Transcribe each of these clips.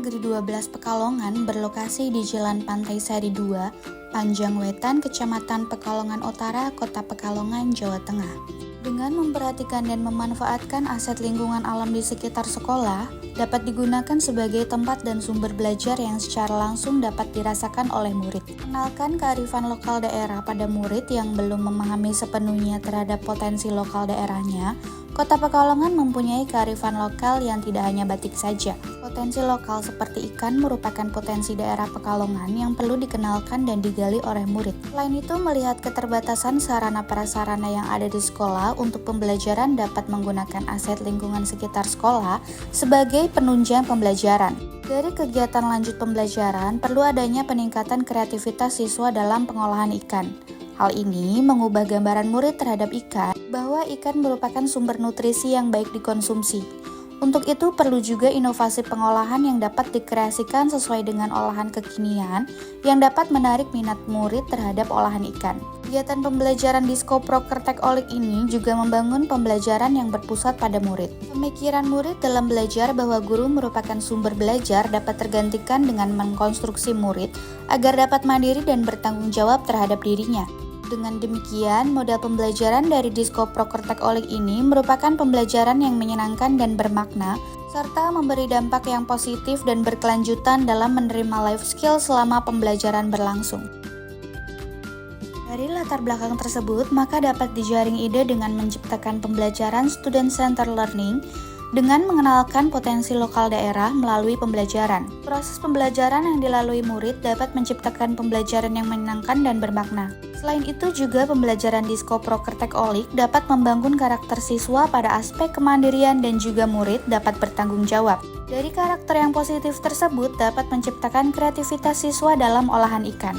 Negeri 12 Pekalongan berlokasi di Jalan Pantai Sari 2, Panjang Wetan, Kecamatan Pekalongan Utara, Kota Pekalongan, Jawa Tengah. Dengan memperhatikan dan memanfaatkan aset lingkungan alam di sekitar sekolah, dapat digunakan sebagai tempat dan sumber belajar yang secara langsung dapat dirasakan oleh murid. Kenalkan kearifan lokal daerah pada murid yang belum memahami sepenuhnya terhadap potensi lokal daerahnya. Kota Pekalongan mempunyai kearifan lokal yang tidak hanya batik saja. Potensi lokal seperti ikan merupakan potensi daerah Pekalongan yang perlu dikenalkan dan digali oleh murid. Selain itu, melihat keterbatasan sarana prasarana yang ada di sekolah untuk pembelajaran dapat menggunakan aset lingkungan sekitar sekolah sebagai penunjang pembelajaran. Dari kegiatan lanjut pembelajaran, perlu adanya peningkatan kreativitas siswa dalam pengolahan ikan. Hal ini mengubah gambaran murid terhadap ikan bahwa ikan merupakan sumber nutrisi yang baik dikonsumsi. Untuk itu perlu juga inovasi pengolahan yang dapat dikreasikan sesuai dengan olahan kekinian yang dapat menarik minat murid terhadap olahan ikan. Kegiatan pembelajaran Diskoprokertek Olik ini juga membangun pembelajaran yang berpusat pada murid. Pemikiran murid dalam belajar bahwa guru merupakan sumber belajar dapat tergantikan dengan mengkonstruksi murid agar dapat mandiri dan bertanggung jawab terhadap dirinya. Dengan demikian, model pembelajaran dari Diskoprokertek Olik ini merupakan pembelajaran yang menyenangkan dan bermakna, serta memberi dampak yang positif dan berkelanjutan dalam menerima life skill selama pembelajaran berlangsung. Dari latar belakang tersebut, maka dapat dijaring ide dengan menciptakan pembelajaran student center learning dengan mengenalkan potensi lokal daerah melalui pembelajaran. Proses pembelajaran yang dilalui murid dapat menciptakan pembelajaran yang menyenangkan dan bermakna. Selain itu juga pembelajaran Diskoprokertek Olik dapat membangun karakter siswa pada aspek kemandirian dan juga murid dapat bertanggung jawab. Dari karakter yang positif tersebut dapat menciptakan kreativitas siswa dalam olahan ikan.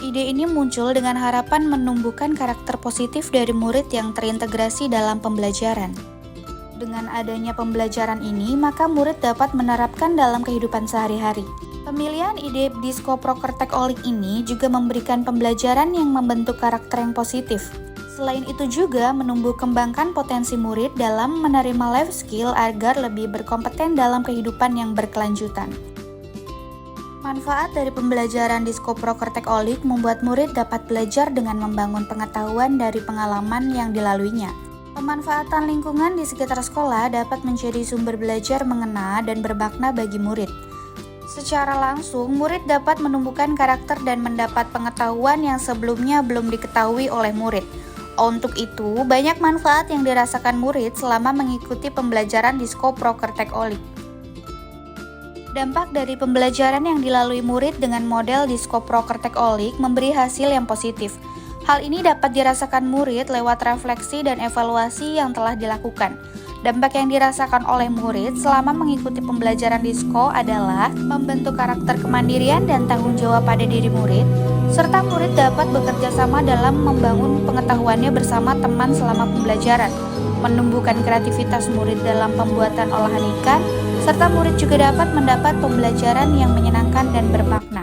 Ide ini muncul dengan harapan menumbuhkan karakter positif dari murid yang terintegrasi dalam pembelajaran. Dengan adanya pembelajaran ini, maka murid dapat menerapkan dalam kehidupan sehari-hari. Pemilihan ide Diskoprokertek Olik ini juga memberikan pembelajaran yang membentuk karakter yang positif. Selain itu juga menumbuh kembangkan potensi murid dalam menerima life skill agar lebih berkompeten dalam kehidupan yang berkelanjutan. Manfaat dari pembelajaran Diskoprokertek Olik membuat murid dapat belajar dengan membangun pengetahuan dari pengalaman yang dilaluinya. Pemanfaatan lingkungan di sekitar sekolah dapat menjadi sumber belajar mengena dan bermakna bagi murid. Secara langsung, murid dapat menumbuhkan karakter dan mendapat pengetahuan yang sebelumnya belum diketahui oleh murid. Untuk itu, banyak manfaat yang dirasakan murid selama mengikuti pembelajaran Diskoprokertek Olik. Dampak dari pembelajaran yang dilalui murid dengan model Diskoprokertek Olik memberi hasil yang positif. Hal ini dapat dirasakan murid lewat refleksi dan evaluasi yang telah dilakukan. Dampak yang dirasakan oleh murid selama mengikuti pembelajaran Disko adalah membentuk karakter kemandirian dan tanggung jawab pada diri murid, serta murid dapat bekerja sama dalam membangun pengetahuannya bersama teman selama pembelajaran, menumbuhkan kreativitas murid dalam pembuatan olahan ikan, serta murid juga dapat mendapat pembelajaran yang menyenangkan dan bermakna.